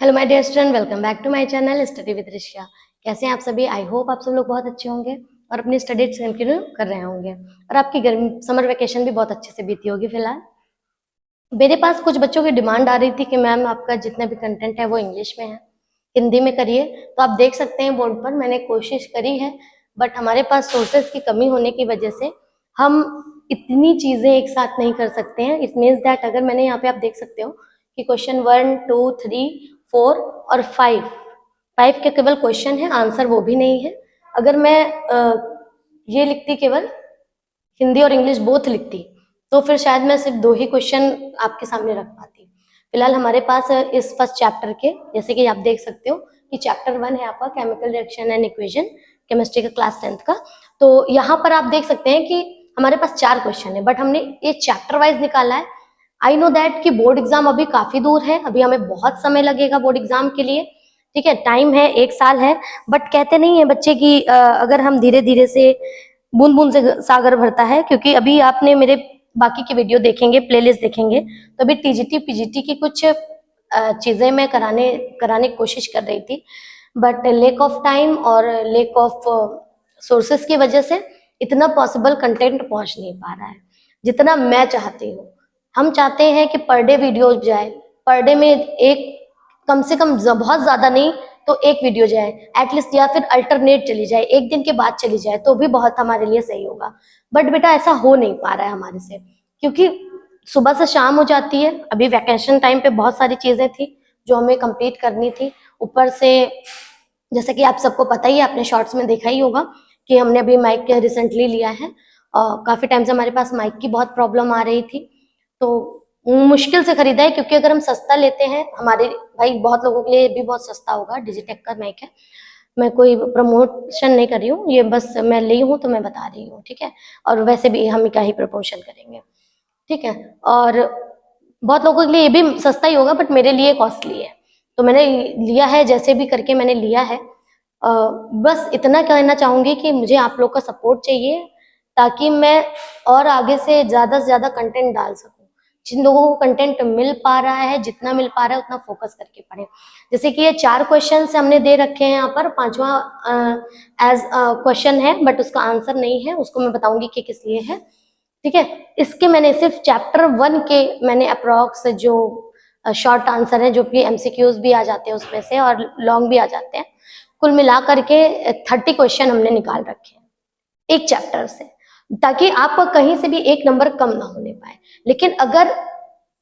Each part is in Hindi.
Hello my dear student, welcome back to my channel study with Rishiya. कैसे हैं आप सभी? आई होप आप सब लोग बहुत अच्छे होंगे और अपनी स्टडी कंटिन्यू कर रहे होंगे और आपकी गर्मी समर वेकेशन भी बहुत अच्छे से बीती होगी। फिलहाल मेरे पास कुछ बच्चों की डिमांड आ रही थी कि मैम आपका जितना भी कंटेंट है वो इंग्लिश में है, हिंदी में करिए। तो आप देख सकते हैं बोर्ड पर मैंने कोशिश करी है, बट हमारे पास सोर्सेज की कमी होने की वजह से हम इतनी चीजें एक साथ नहीं कर सकते हैं। इट मीन्स दैट अगर मैंने यहाँ पे आप देख सकते हो कि क्वेश्चन 1, 2, 3, 4 और 5 के केवल क्वेश्चन है, आंसर वो भी नहीं है। अगर मैं ये लिखती, केवल हिंदी और इंग्लिश बोथ लिखती, तो फिर शायद मैं सिर्फ 2 ही क्वेश्चन आपके सामने रख पाती। फिलहाल हमारे पास इस फर्स्ट चैप्टर के, जैसे कि आप देख सकते हो कि चैप्टर 1 है आपका chemical reaction and equation, chemistry का क्लास 10th का। तो यहाँ पर आप देख सकते हैं कि हमारे पास 4 क्वेश्चन है, बट हमने ये चैप्टर वाइज निकाला है। आई नो दैट कि बोर्ड एग्जाम अभी काफी दूर है, अभी हमें बहुत समय लगेगा बोर्ड एग्जाम के लिए। ठीक है, टाइम है, 1 साल है, बट कहते नहीं है बच्चे कि अगर हम धीरे धीरे से बूंद बूंद से सागर भरता है। क्योंकि अभी आपने मेरे बाकी के वीडियो देखेंगे, प्लेलिस्ट देखेंगे, तो अभी टीजीटी पीजीटी की कुछ चीजें मैं कराने की कोशिश कर रही थी, बट लेक ऑफ टाइम और लेक ऑफ सोर्सेस की वजह से इतना पॉसिबल कंटेंट पहुंच नहीं पा रहा है जितना मैं चाहती हूँ। हम चाहते हैं कि पर डे वीडियो जाए, पर डे में एक, कम से कम बहुत ज्यादा नहीं तो एक वीडियो जाए एटलीस्ट, या फिर अल्टरनेट चली जाए, एक दिन के बाद चली जाए तो भी बहुत हमारे लिए सही होगा। बट बेटा ऐसा हो नहीं पा रहा है हमारे से, क्योंकि सुबह से शाम हो जाती है। अभी वैकेशन टाइम पे बहुत सारी चीजें थी जो हमें कंप्लीट करनी थी। ऊपर से जैसे कि आप सबको पता ही है, आपने शॉर्ट्स में देखा ही होगा कि हमने अभी माइक रिसेंटली लिया है और काफी टाइम से हमारे पास माइक की बहुत प्रॉब्लम आ रही थी, तो मुश्किल से खरीदा है। क्योंकि अगर हम सस्ता लेते हैं, हमारे भाई बहुत लोगों के लिए भी बहुत सस्ता होगा, डिजिटेक का माइक है। मैं कोई प्रमोशन नहीं कर रही हूँ, ये बस मैं ली हूँ तो मैं बता रही हूँ, ठीक है। और वैसे भी हम क्या ही प्रमोशन करेंगे, ठीक है। और बहुत लोगों के लिए ये भी सस्ता ही होगा, बट मेरे लिए कॉस्टली है, तो मैंने लिया है, जैसे भी करके मैंने लिया है। बस इतना कहना चाहूंगी कि मुझे आप लोग का सपोर्ट चाहिए, ताकि मैं और आगे से ज्यादा कंटेंट डाल सकूं। जिन लोगों को कंटेंट मिल पा रहा है, जितना मिल पा रहा है उतना फोकस करके पढ़े। जैसे कि ये 4 क्वेश्चन हमने दे रखे हैं यहाँ पर, 5वां एज क्वेश्चन है, बट उसका आंसर नहीं है, उसको मैं बताऊंगी कि किस लिए है, ठीक है। इसके मैंने सिर्फ चैप्टर 1 के मैंने अप्रॉक्स जो शॉर्ट आंसर है, जो कि एमसीक्यूज भी आ जाते हैं उसमें से और लॉन्ग भी आ जाते हैं, कुल मिला करके 30 क्वेश्चन हमने निकाल रखे हैं एक चैप्टर से, ताकि आप कहीं से भी एक नंबर कम ना होने पाए। लेकिन अगर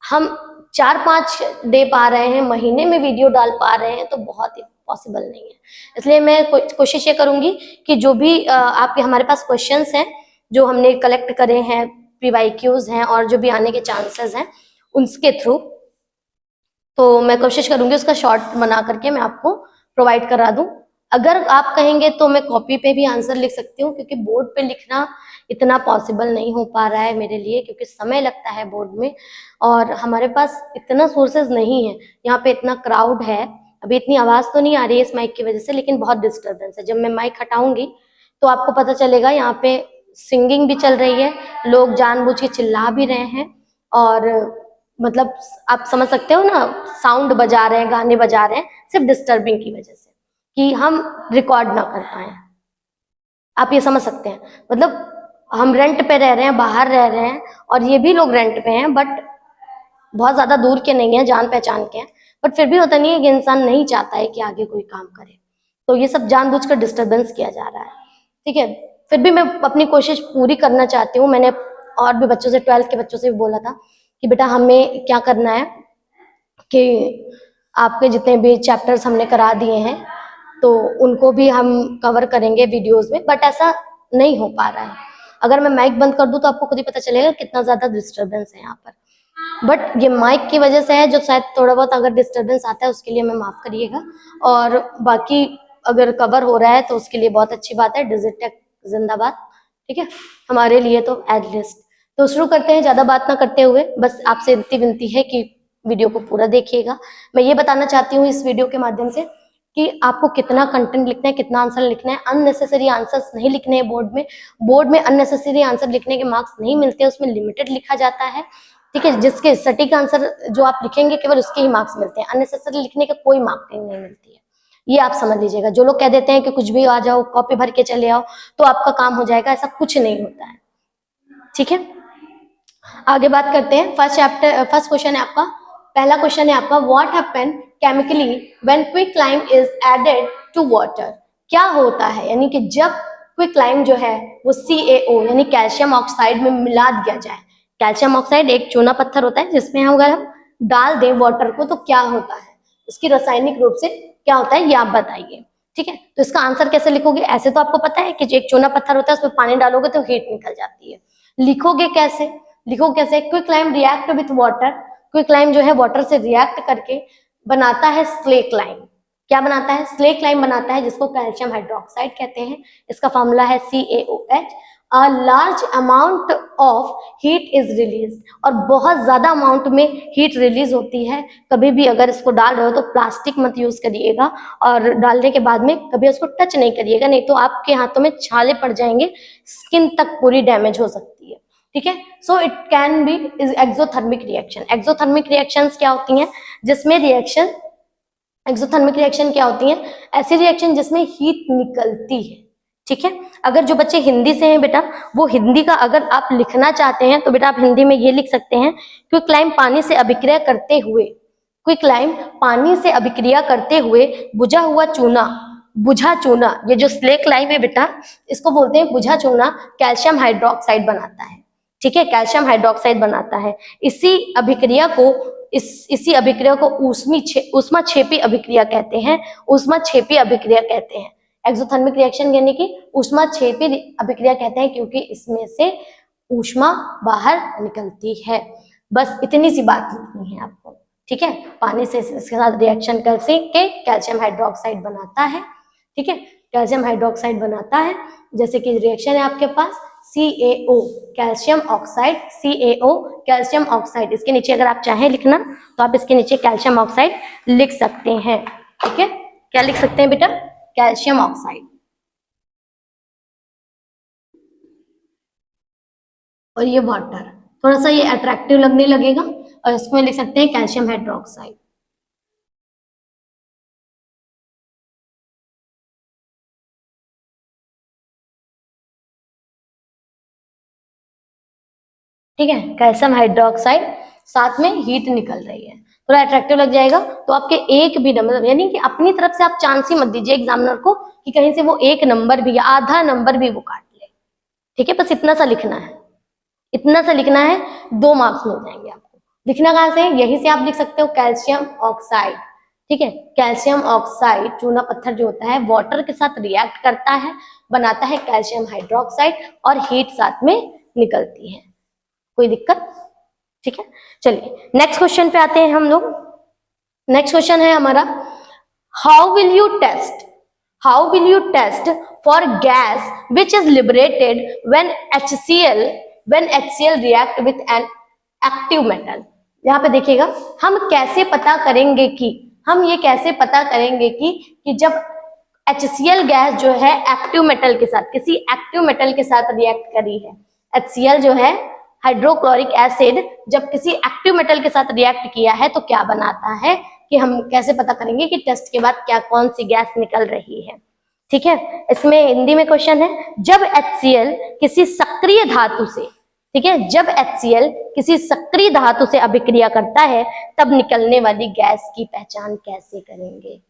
हम 4-5 दे पा रहे हैं, महीने में वीडियो डाल पा रहे हैं, तो बहुत ही पॉसिबल नहीं है। इसलिए मैं कोशिश ये करूंगी कि जो भी आपके हमारे पास क्वेश्चंस हैं, जो हमने कलेक्ट करे हैं, प्रीवाईक्यूज हैं और जो भी आने के चांसेस हैं, उसके थ्रू तो मैं कोशिश करूंगी उसका शॉर्ट बना करके मैं आपको प्रोवाइड करा दूं। अगर आप कहेंगे तो मैं कॉपी पे भी आंसर लिख सकती हूँ, क्योंकि बोर्ड पे लिखना इतना पॉसिबल नहीं हो पा रहा है मेरे लिए, क्योंकि समय लगता है बोर्ड में और हमारे पास इतना सोर्सेज नहीं है। यहाँ पे इतना क्राउड है, अभी इतनी आवाज तो नहीं आ रही है इस माइक की वजह से, लेकिन बहुत डिस्टर्बेंस है। जब मैं माइक हटाऊंगी तो आपको पता चलेगा, यहाँ पे सिंगिंग भी चल रही है, लोग जानबूझ के चिल्ला भी रहे हैं, और मतलब आप समझ सकते हो ना, साउंड बजा रहे हैं, गाने बजा रहे हैं, सिर्फ डिस्टर्बिंग की वजह से, कि हम रिकॉर्ड ना कर पाए। आप ये समझ सकते हैं, मतलब हम रेंट पे रह रहे हैं, बाहर रह रहे हैं, और ये भी लोग रेंट पे हैं, बट बहुत ज्यादा दूर के नहीं है, जान पहचान के हैं। बट फिर भी होता नहीं है कि इंसान नहीं चाहता है कि आगे कोई काम करे, तो ये सब जानबूझकर डिस्टर्बेंस किया जा रहा है, ठीक है। फिर भी मैं अपनी कोशिश पूरी करना चाहती हूँ। मैंने और भी बच्चों से, 12th के बच्चों से भी बोला था कि बेटा हमें क्या करना है कि आपके जितने भी चैप्टर्स हमने करा दिए हैं तो उनको भी हम कवर करेंगे वीडियोस में, बट ऐसा नहीं हो पा रहा है। अगर मैं माइक बंद कर दूं तो आपको खुद ही पता चलेगा कितना ज्यादा डिस्टर्बेंस है यहाँ पर। बट ये माइक की वजह से है, जो शायद थोड़ा बहुत अगर डिस्टर्बेंस आता है उसके लिए मैं माफ करिएगा, और बाकी अगर कवर हो रहा है तो उसके लिए बहुत अच्छी बात है। डिजिटेक जिंदाबाद, ठीक है, हमारे लिए तो एटलीस्ट। तो शुरू करते हैं, ज्यादा बात ना करते हुए, बस आपसे इतनी विनती है कि वीडियो को पूरा देखिएगा। मैं ये बताना चाहती हूँ इस वीडियो के माध्यम से कि आपको कितना कंटेंट लिखना है, कितना आंसर लिखना है। अननेसेसरी आंसर्स नहीं लिखने हैं बोर्ड में। बोर्ड में अननेसेसरी आंसर लिखने के मार्क्स नहीं मिलते, उसमें लिमिटेड लिखा जाता है। ठीक है, जिसके सटीक आंसर जो आप लिखेंगे केवल उसके ही मार्क्स मिलते हैं, अननेसेसरी लिखने के कोई मार्किंग नहीं मिलती है, ये आप समझ लीजिएगा। जो लोग कह देते हैं कि कुछ भी आ जाओ, कॉपी भर के चले आओ तो आपका काम हो जाएगा, ऐसा कुछ नहीं होता है, ठीक है। आगे बात करते हैं। फर्स्ट क्वेश्चन है आपका, पहला क्वेश्चन है आपका, what happen chemically when quicklime is added to water. क्या होता है, यानी कि जब क्विकलाइम जो है वो CaO यानी कैल्शियम ऑक्साइड में मिला दिया जाए। कैल्शियम ऑक्साइड एक चूना पत्थर होता है जिसमें हम अगर हम डाल दें वाटर को तो क्या होता है, इसकी रासायनिक रूप से क्या होता है ये आप बताइए, ठीक है। तो इसका आंसर कैसे लिखोगे, ऐसे तो आपको पता है कि जो एक चूना पत्थर होता है उसमें पानी डालोगे तो हीट निकल जाती है। लिखोगे कैसे, लिखो कैसे, quicklime react with water, quicklime जो है वाटर से रिएक्ट करके बनाता है स्लेक लाइम। क्या बनाता है, स्लेक लाइम बनाता है, जिसको कैल्शियम हाइड्रोक्साइड कहते हैं। इसका फॉर्मूला है CaOH। A large amount of heat is release, और बहुत ज्यादा अमाउंट में हीट रिलीज होती है। कभी भी अगर इसको डाल रहे हो तो प्लास्टिक मत यूज करिएगा, और डालने के बाद में कभी उसको टच नहीं करिएगा, नहीं तो आपके हाथों में छाले पड़ जाएंगे, स्किन तक पूरी डैमेज हो सकती है, ठीक है। So it can be exothermic reaction. Exothermic reactions क्या होती हैं, जिसमें रिएक्शन, एक्सोथर्मिक रिएक्शन क्या होती है, ऐसी रिएक्शन जिसमें हीट निकलती है, ठीक है। अगर जो बच्चे हिंदी से हैं बेटा, वो हिंदी का अगर आप लिखना चाहते हैं तो बेटा आप हिंदी में ये लिख सकते हैं, क्विकलाइम पानी से अभिक्रिया करते हुए, क्विकलाइम पानी से अभिक्रिया करते हुए बुझा हुआ चूना, बुझा चूना, ये जो स्लेक लाइम है बेटा इसको बोलते हैं बुझा चूना, कैल्शियम हाइड्रोक्साइड बनाता है, ठीक है, कैल्शियम हाइड्रोक्साइड बनाता है। इसी अभिक्रिया को इसी अभिक्रिया को ऊष्मा क्षेपी अभिक्रिया कहते हैं, ऊष्मा क्षेपी अभिक्रिया कहते हैं। एक्सोथर्मिक रिएक्शन यानी कि ऊष्मा क्षेपी अभिक्रिया कहते हैं, क्योंकि इसमें से ऊष्मा बाहर निकलती है। बस इतनी सी बात लिखनी है आपको, ठीक है। पानी से इसके साथ रिएक्शन करके कैल्शियम हाइड्रोक्साइड बनाता है, ठीक है, कैल्शियम हाइड्रोक्साइड बनाता है। जैसे कि रिएक्शन है आपके पास CaO calcium oxide, CaO calcium oxide, इसके नीचे अगर आप चाहें लिखना तो आप इसके नीचे कैल्शियम ऑक्साइड लिख सकते हैं, ठीक है। क्या लिख सकते हैं बेटा, कैल्शियम ऑक्साइड। और ये वाटर थोड़ा सा ये अट्रैक्टिव लगने लगेगा, और इसमें लिख सकते हैं कैल्शियम हाइड्रोक्साइड। ठीक है, कैल्शियम हाइड्रोक्साइड, साथ में हीट निकल रही है, थोड़ा अट्रैक्टिव लग जाएगा तो आपके एक भी नंबर, यानी कि अपनी तरफ से आप चांस ही मत दीजिए एग्जामिनर को कि कहीं से वो एक नंबर भी या आधा नंबर भी वो काट ले, ठीक है। बस इतना सा लिखना है, इतना सा लिखना है, 2 मार्क्स मिल जाएंगे आपको। लिखना कहाँ से, यहीं से आप लिख सकते हो कैल्शियम ऑक्साइड, ठीक है। कैल्शियम ऑक्साइड चूना पत्थर जो होता है वाटर के साथ रिएक्ट करता है, बनाता है कैल्शियम हाइड्रोक्साइड, और हीट साथ में निकलती है, कोई दिक्कत, ठीक है। चलिए नेक्स्ट क्वेश्चन पे आते हैं हम लोग। नेक्स्ट क्वेश्चन है हमारा, how will you test, how will you test for gas which is liberated when HCl react with an active metal. यहाँ पे देखिएगा, हम कैसे पता करेंगे कि, हम ये कैसे पता करेंगे कि जब HCl गैस जो है एक्टिव मेटल के साथ, किसी एक्टिव मेटल के साथ रिएक्ट करी है, HCl जो है हाइड्रोक्लोरिक एसिड जब किसी एक्टिव मेटल के साथ रिएक्ट किया है तो क्या बनाता है, कि हम कैसे पता करेंगे कि टेस्ट के बाद क्या कौन सी गैस निकल रही है, ठीक है। इसमें हिंदी में क्वेश्चन है, जब HCl किसी सक्रिय धातु से, ठीक है, जब HCl किसी सक्रिय धातु से अभिक्रिया करता है तब निकलने वाली गैस की पहचान कैसे करेंगे,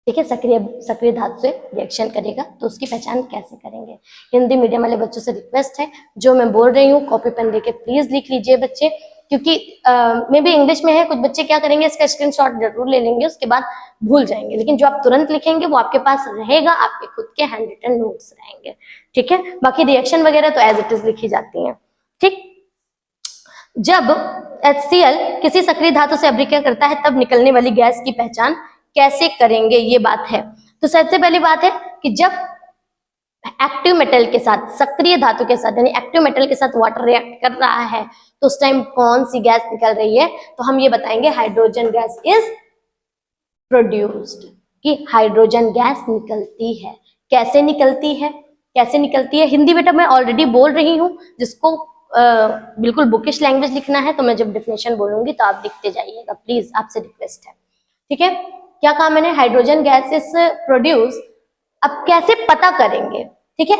ठीक है। सक्रिय धातु से रिएक्शन करेगा तो उसकी पहचान कैसे करेंगे। हिंदी मीडियम वाले बच्चों से रिक्वेस्ट है, जो मैं बोल रही हूँ कॉपी पेन लेके प्लीज लिख लीजिए बच्चे, क्योंकि मे भी इंग्लिश में है, कुछ बच्चे क्या करेंगे इसका स्क्रीनशॉट जरूर ले लेंगे, उसके बाद भूल जाएंगे, लेकिन जो आप तुरंत लिखेंगे वो आपके पास रहेगा, आपके खुद के हैंड रिटन नोट्स रहेंगे, ठीक है। बाकी रिएक्शन वगैरह तो एज इट इज लिखी जाती है, ठीक। जब HCl किसी सक्रिय धातु से अभिक्रिया करता है तब निकलने वाली गैस की पहचान कैसे करेंगे, ये बात है। तो सबसे पहली बात है कि जब एक्टिव मेटल के साथ, सक्रिय धातु के साथ, यानी एक्टिव मेटल के साथ वाटर रिएक्ट कर रहा है तो उस टाइम कौन सी गैस निकल रही है, तो हम ये बताएंगे हाइड्रोजन गैस इज प्रोड्यूस्ड, कि हाइड्रोजन गैस निकलती है। कैसे निकलती है, कैसे निकलती है, हिंदी बेटा मैं ऑलरेडी बोल रही हूँ, जिसको बिल्कुल बुकिश लैंग्वेज लिखना है, तो मैं जब डेफिनेशन बोलूंगी तो आप लिखते जाइएगा प्लीज, आपसे रिक्वेस्ट है। ठीक है, क्या कहा मैंने, हाइड्रोजन गैस इज प्रोड्यूस, अब कैसे पता करेंगे, ठीक है,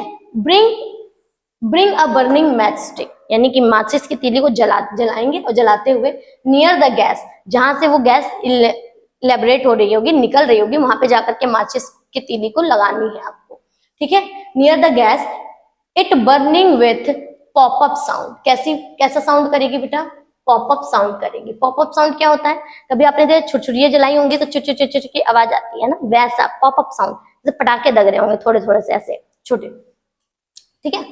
bring a burning match stick, यानी कि माचिस की तीली को जलाएंगे और जलाते हुए नियर द गैस, जहां से वो गैस इलेबरेट हो रही होगी, निकल रही होगी, वहां पे जाकर के माचिस की तीली को लगानी है आपको। ठीक है, near the gas it burning with popup sound, कैसा साउंड करेगी बेटा, पॉपअप साउंड करेगी। पॉपअप साउंड क्या होता है, कभी आपने देखा छुरछुरियां जलाई होंगी तो चुच चुच चुच की आवाज आती है ना, वैसा पॉपअप साउंड, जैसे पटाखे दग रहे होंगे थोड़े थोड़े से ऐसे छोटे। ठीक है,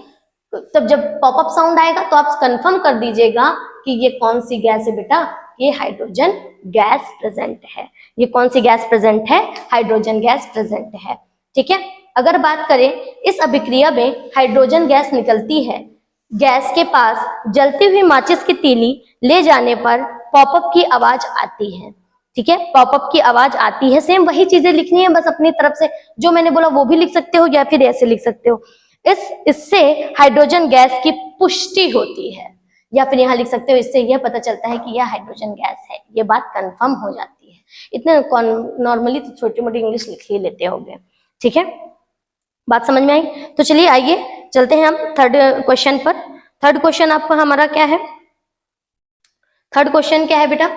तब जब पॉपअप साउंड आएगा तो आप कंफर्म कर दीजिएगा कि ये कौन सी गैस है बेटा, ये हाइड्रोजन गैस प्रेजेंट है। ये कौन सी गैस प्रेजेंट है, हाइड्रोजन गैस प्रेजेंट है। ठीक है, अगर बात करें इस अभिक्रिया में हाइड्रोजन गैस निकलती है, गैस के पास जलती हुई माचिस की तीली ले जाने पर पॉपअप की आवाज आती है। ठीक है, पॉपअप की आवाज आती है, सेम वही चीजें लिखनी है, बस अपनी तरफ से जो मैंने बोला वो भी लिख सकते हो या फिर ऐसे लिख सकते हो। इससे हाइड्रोजन गैस की पुष्टि होती है, या फिर यहाँ लिख सकते हो इससे यह पता चलता है कि यह हाइड्रोजन गैस है, ये बात कंफर्म हो जाती है। इतने नॉर्मली तो छोटी मोटी इंग्लिश लिख ही लेते होंगे। ठीक है, बात समझ में आई, तो चलिए आइए चलते हैं हम थर्ड क्वेश्चन पर। थर्ड क्वेश्चन आपका हमारा क्या है, थर्ड क्वेश्चन क्या है बेटा,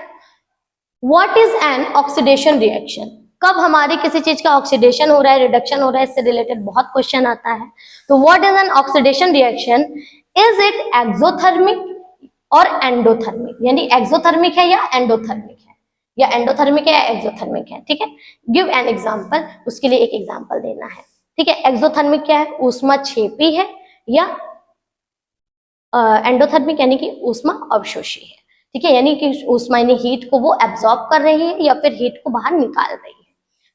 what is an oxidation reaction, कब हमारे किसी चीज का ऑक्सीडेशन हो रहा है, रिडक्शन हो रहा है, इससे रिलेटेड बहुत क्वेश्चन आता है। तो what is an oxidation reaction, is it exothermic और एंडोथर्मिक, यानी एक्सोथर्मिक है या एंडोथर्मिक है, या एंडोथर्मिक है या एक्सोथर्मिक है। ठीक है, गिव एन एग्जांपल, उसके लिए एक एग्जांपल देना है। ठीक है, एक्सोथर्मिक क्या है, ऊष्माक्षेपी है, या एंडोथर्मिक यानी कि ऊष्मा अवशोषी है। ठीक है, यानी कि ऊष्मा यानी हीट को वो एब्जॉर्ब कर रही है या फिर हीट को बाहर निकाल रही है,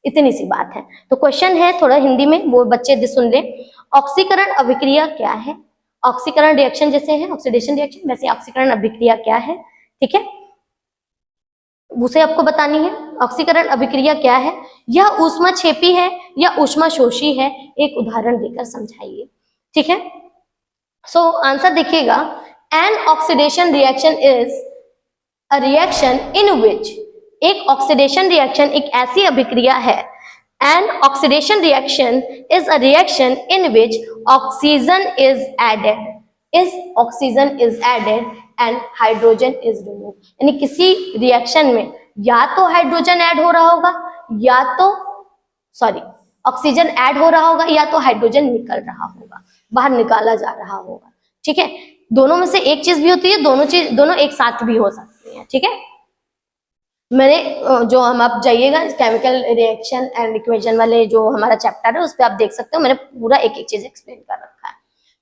इतनी सी बात है। तो क्वेश्चन है थोड़ा हिंदी में, वो बच्चे सुन ले, ऑक्सीकरण अभिक्रिया क्या है, ऑक्सीकरण रिएक्शन जैसे है ऑक्सीडेशन रिएक्शन, वैसे ऑक्सीकरण अभिक्रिया क्या है। ठीक है, उसे आपको बतानी है। ऑक्सीकरण अभिक्रिया क्या है, यह ऊष्माक्षेपी है या ऊष्माशोषी है, एक उदाहरण देकर समझाइए। ठीक है, सो आंसर देखिएगा, an oxidation reaction is a reaction in which, एक ऑक्सीडेशन रिएक्शन एक ऐसी अभिक्रिया है, an oxidation reaction is a reaction in which oxygen is added, is oxygen is added and hydrogen is remove, यानी किसी रिएक्शन में या तो हाइड्रोजन ऐड हो रहा होगा, या तो ऑक्सीजन ऐड हो रहा होगा, या तो हाइड्रोजन निकल रहा होगा, बाहर निकाला जा रहा होगा। ठीक है, दोनों में से एक चीज भी होती है, दोनों एक साथ भी हो सकती है। ठीक है, मैंने जो हम आप जाइएगा केमिकल रिएक्शन एंड इक्वेशन वाले जो हमारा चैप्टर है उस पर आप देख सकते हो, मैंने पूरा एक एक चीज एक्सप्लेन कर रखा है।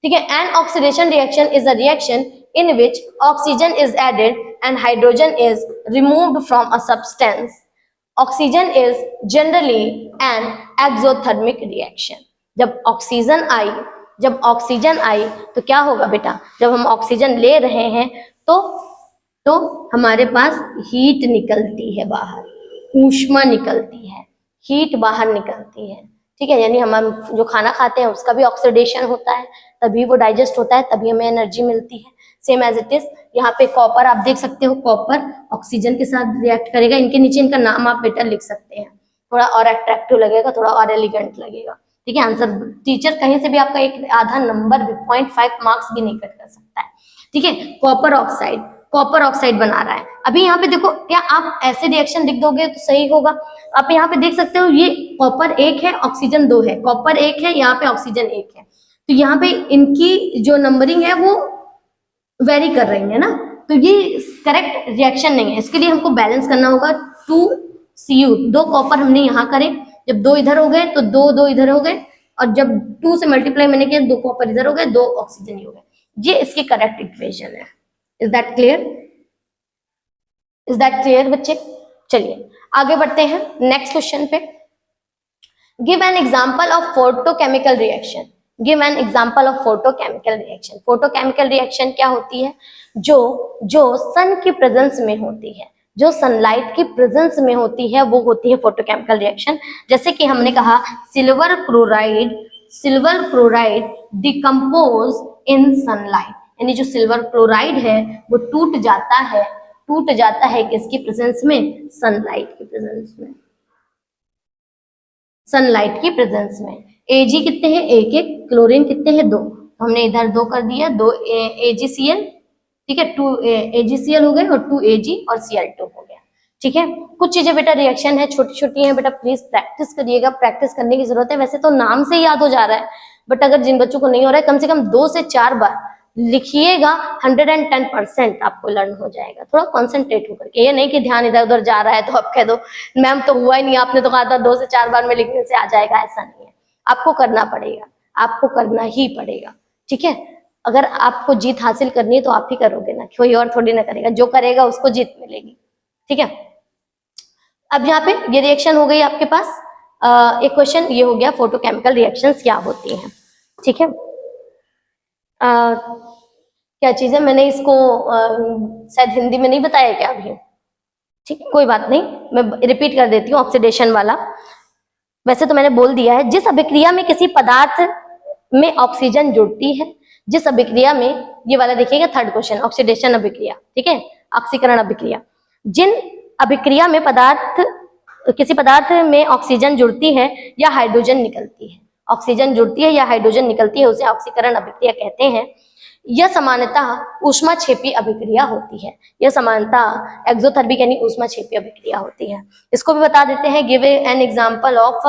ठीक है, an oxidation reaction is a reaction in which oxygen is added and hydrogen is removed from a substance, oxygen is generally an exothermic reaction. जब ऑक्सीजन आई तो क्या होगा बेटा, जब हम ऑक्सीजन ले रहे हैं तो हमारे पास हीट निकलती है बाहर, ऊष्मा निकलती है, हीट बाहर निकलती है। ठीक है, यानी हम जो खाना खाते हैं उसका भी ऑक्सीडेशन होता है, तभी वो डाइजेस्ट होता है, तभी हमें एनर्जी मिलती है। सेम एज इट इज यहाँ पे कॉपर आप देख सकते हो, कॉपर ऑक्सीजन के साथ रिएक्ट करेगा, इनके नीचे इनका नाम आप बेटा लिख सकते हैं, थोड़ा और अट्रैक्टिव लगेगा, थोड़ा और एलिगेंट लगेगा। ठीक है, आंसर टीचर कहीं से भी आपका एक आधा नंबर भी 0.5 मार्क्स भी नहीं कट कर सकता है। ठीक है, कॉपर ऑक्साइड बना रहा है। अभी यहाँ पे देखो, क्या आप ऐसे रिएक्शन लिख दोगे तो सही होगा, आप यहाँ पे देख सकते हो ये कॉपर 1 है ऑक्सीजन 2 है, कॉपर 1 है, यहाँ पे ऑक्सीजन 1 है, तो यहाँ पे इनकी जो नंबरिंग है वो वेरी कर रही है ना, तो ये करेक्ट रिएक्शन नहीं है। इसके लिए हमको बैलेंस करना होगा, 2Cu, 2 कॉपर हमने यहाँ करे, जब 2 इधर हो गए तो 2 इधर हो गए, और जब 2 से मल्टीप्लाई मैंने किया 2 कॉपर इधर हो गए, 2 ऑक्सीजन हो गए, ये इसकी करेक्ट इक्वेशन है। इज दैट क्लियर, बच्चे? चलिए आगे बढ़ते हैं नेक्स्ट क्वेश्चन पे। Give an example of photochemical reaction, give an example of photochemical reaction. Photochemical reaction क्या होती है, जो सन की प्रेजेंस में होती है, जो सनलाइट की प्रेजेंस में होती है, वो होती है फोटोकेमिकल रिएक्शन। जैसे कि हमने कहा silver chloride decompose in sunlight, यानी जो सिल्वर क्लोराइड है वो टूट जाता है किसकी प्रेजेंस में, सनलाइट की प्रेजेंस में, सनलाइट की प्रेजेंस में। Ag कितने हैं, एक एक, क्लोरीन कितने हैं, दो, तो हमने इधर दो कर दिया, दो AgCl, ठीक है, 2 AgCl हो गए और 2 Ag और Cl2 हो गया, ठीक है। कुछ चीजें बेटा रिएक्शन है, छोटी छोटी हैं बेटा, प्लीज प्रैक्टिस करिएगा, प्रैक्टिस करने की जरूरत है। वैसे तो नाम से ही याद हो जा रहा है, बट अगर जिन बच्चों को नहीं हो रहा है, कम से कम 2 से 4 बार लिखिएगा, 110% आपको लर्न हो जाएगा। थोड़ा कॉन्सेंट्रेट होकर के, ये नहीं कि ध्यान इधर उधर जा रहा है तो आप कह दो मैम तो हुआ ही नहीं, आपने तो कहा था 2 से 4 बार में लिखने से आ जाएगा, ऐसा नहीं है, आपको करना पड़ेगा, आपको करना ही पड़ेगा, ठीक है। अगर आपको जीत हासिल करनी है तो आप ही करोगे ना, कोई और थोड़ी ना करेगा, जो करेगा उसको जीत मिलेगी, ठीक है। अब यहाँ पे ये रिएक्शन हो गई आपके पास, एक क्वेश्चन ये हो गया फोटोकेमिकल रिएक्शंस क्या होती हैं, ठीक है। क्या चीज है, मैंने इसको शायद हिंदी में नहीं बताया क्या अभी, ठीक है, कोई बात नहीं, मैं रिपीट कर देती हूँ। ऑक्सीडेशन वाला वैसे तो मैंने बोल दिया है, जिस अभिक्रिया में किसी पदार्थ में ऑक्सीजन जुड़ती है, जिस अभिक्रिया में, ये वाला देखिएगा थर्ड क्वेश्चन, ऑक्सीडेशन अभिक्रिया, ठीक है, ऑक्सीकरण अभिक्रिया, जिन अभिक्रिया में किसी पदार्थ में ऑक्सीजन जुड़ती है या हाइड्रोजन निकलती है, ऑक्सीजन जुड़ती है या हाइड्रोजन निकलती है, उसे ऑक्सीकरण अभिक्रिया कहते हैं। यह समानतः ऊष्माक्षेपी अभिक्रिया होती है, यह समानतः एक्सोथर्मिक यानी ऊष्माक्षेपी अभिक्रिया होती है। इसको भी बता देते हैं, give an example of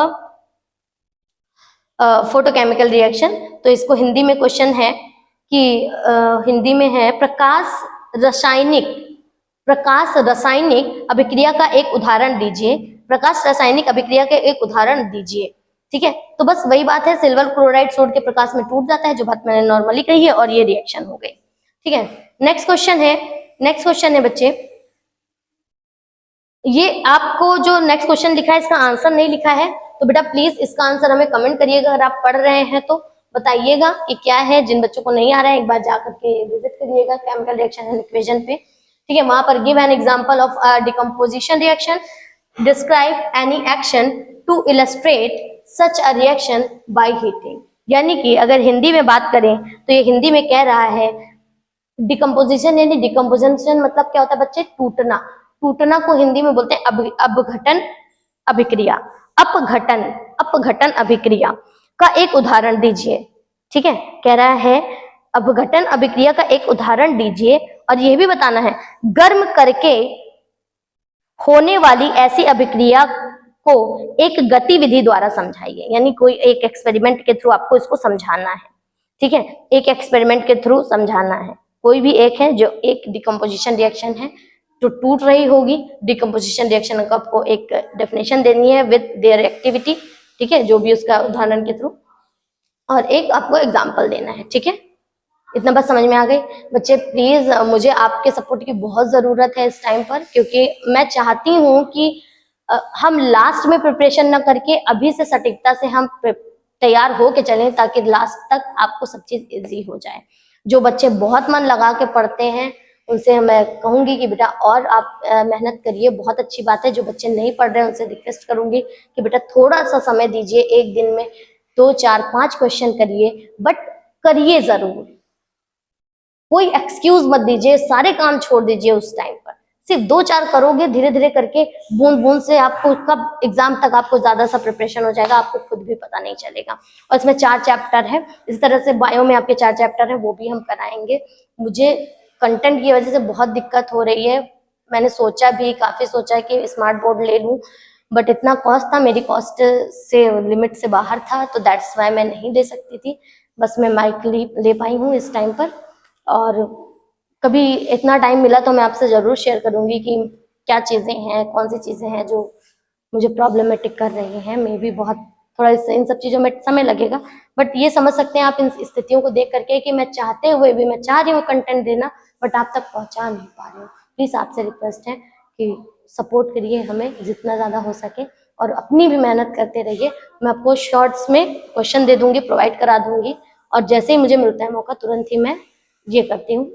photochemical reaction. तो इसको हिंदी में क्वेश्चन है कि हिंदी में है, प्रकाश रासायनिक अभिक्रिया का एक उदाहरण दीजिए, प्रकाश रासायनिक अभिक्रिया के एक उदाहरण दीजिए, ठीक है। तो बस वही बात है, सिल्वर क्लोराइड सोड के प्रकाश में टूट जाता है, जो बात मैंने नॉर्मली कही है, और ये रिएक्शन हो गई, ठीक है। नेक्स्ट क्वेश्चन है बच्चे, ये आपको जो नेक्स्ट क्वेश्चन लिखा है इसका आंसर नहीं लिखा है, तो बेटा प्लीज इसका आंसर हमें कमेंट करिएगा, अगर आप पढ़ रहे हैं तो बताइएगा कि क्या है। जिन बच्चों को नहीं आ रहा है एक बार जाकर के विजिट करिएगा केमिकल रिएक्शन एंड इक्वेशन पे, ठीक है। वहां पर give an example of decomposition reaction, describe any action to illustrate such a reaction by heating. यानी कि अगर हिंदी में बात करें तो ये हिंदी में कह रहा है डिकम्पोजिशन, यानी डिकम्पोजिशन मतलब क्या होता है बच्चे, टूटना, टूटना को हिंदी में बोलते हैं अपघटन अभिक्रिया, अपघटन अभिक्रिया का एक उदाहरण दीजिए, ठीक है। कह रहा है अपघटन अभिक्रिया का एक उदाहरण दीजिए, और यह भी बताना है गर्म करके होने वाली ऐसी अभिक्रिया को एक गतिविधि द्वारा समझाइए, यानी कोई एक एक्सपेरिमेंट के थ्रू आपको इसको समझाना है, ठीक है, एक एक्सपेरिमेंट के थ्रू समझाना है। कोई भी एक है, जो एक डिकम्पोजिशन रिएक्शन है जो टूट रही होगी, डिकम्पोजिशन रिएक्शन को आपको एक डेफिनेशन देनी है विद देयर एक्टिविटी, ठीक है, जो भी उसका उदाहरण के थ्रू, और एक आपको एग्जाम्पल देना है, ठीक है। इतना बस समझ में आ गई बच्चे। प्लीज मुझे आपके सपोर्ट की बहुत जरूरत है इस टाइम पर, क्योंकि मैं चाहती हूँ कि हम लास्ट में प्रिपरेशन ना करके अभी से सटीकता से हम तैयार हो के चलें, ताकि लास्ट तक आपको सब चीज इजी हो जाए। जो बच्चे बहुत मन लगा के पढ़ते हैं उनसे मैं कहूंगी कि बेटा और आप मेहनत करिए, बहुत अच्छी बात है। जो बच्चे नहीं पढ़ रहे हैं उनसे रिक्वेस्ट करूंगी कि बेटा थोड़ा सा समय दीजिए, एक दिन में 2, 4, 5 क्वेश्चन करिए, बट करिए जरूर, कोई एक्सक्यूज मत दीजिए, सारे काम छोड़ दीजिए उस टाइम पर, सिर्फ 2, 4 करोगे, धीरे धीरे करके बूंद बूंद से आपको कब एग्जाम तक आपको ज्यादा सा प्रिपरेशन हो जाएगा, आपको खुद भी पता नहीं चलेगा। और इसमें 4 चैप्टर है, इस तरह से बायो में आपके 4 चैप्टर है, वो भी हम कराएंगे। मुझे कंटेंट की वजह से बहुत दिक्कत हो रही है, मैंने काफी सोचा कि स्मार्ट बोर्ड ले लूं, बट इतना कॉस्ट था, मेरी कॉस्ट से लिमिट से बाहर था, तो दैट्स वाई मैं नहीं ले सकती थी। बस मैं माइक ले पाई हूँ इस टाइम पर, और कभी इतना टाइम मिला तो मैं आपसे जरूर शेयर करूंगी कि क्या चीजें हैं, कौन सी चीजें हैं जो मुझे प्रॉब्लमेटिक कर रही हैं। मे भी बहुत थोड़ा इन सब चीजों में समय लगेगा, बट ये समझ सकते हैं आप इन स्थितियों को देख करके कि मैं चाहते हुए भी, मैं चाह रही हूँ कंटेंट देना, बट आप तक पहुंचा नहीं पा रही हूँ। प्लीज आपसे रिक्वेस्ट है कि सपोर्ट करिए हमें जितना ज्यादा हो सके, और अपनी भी मेहनत करते रहिए। मैं आपको शॉर्ट्स में क्वेश्चन दे दूंगी, प्रोवाइड करा दूंगी, और जैसे ही मुझे मिलता है मौका तुरंत ही मैं ये करती हूँ,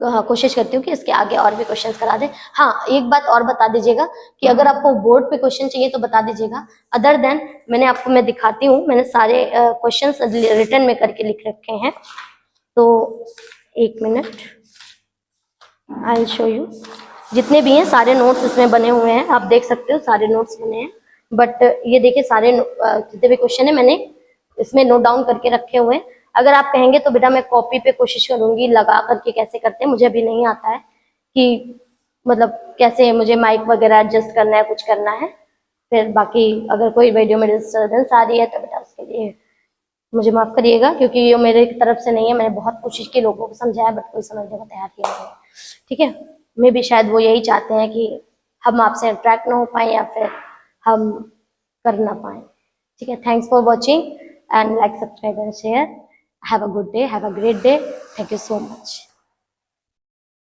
कोशिश करती हूँ कि इसके आगे और भी क्वेश्चंस करा दें। हाँ, एक बात और बता दीजिएगा कि अगर आपको बोर्ड पे क्वेश्चन चाहिए तो बता दीजिएगा, अदर देन मैं दिखाती हूँ, मैंने सारे क्वेश्चंस रिटर्न में करके लिख रखे हैं, तो एक minute, I will show you. जितने भी हैं सारे नोट्स इसमें बने हुए हैं, आप देख सकते हो सारे नोट्स बने हैं। बट ये देखिए सारे जितने भी क्वेश्चन है मैंने इसमें नोट डाउन करके रखे हुए हैं। अगर आप कहेंगे तो बेटा मैं कॉपी पे कोशिश करूंगी लगा करके कैसे करते हैं, मुझे अभी नहीं आता है कि मतलब कैसे मुझे माइक वगैरह एडजस्ट करना है, कुछ करना है। फिर बाकी अगर कोई वीडियो में डिस्टर्बेंस आ रही है तो बेटा उसके लिए मुझे माफ करिएगा, क्योंकि ये मेरे तरफ से नहीं है। मैंने बहुत कोशिश की लोगों को समझाया बट कोई समझने को तैयार ही नहीं है। ठीक है, मे भी शायद वो यही चाहते हैं कि हम आपसे इंटरेक्ट ना हो पाए या फिर हम कर ना पाए। ठीक है, thanks for watching and like, subscribe and share. Have a good day, have a great day. Thank you so much.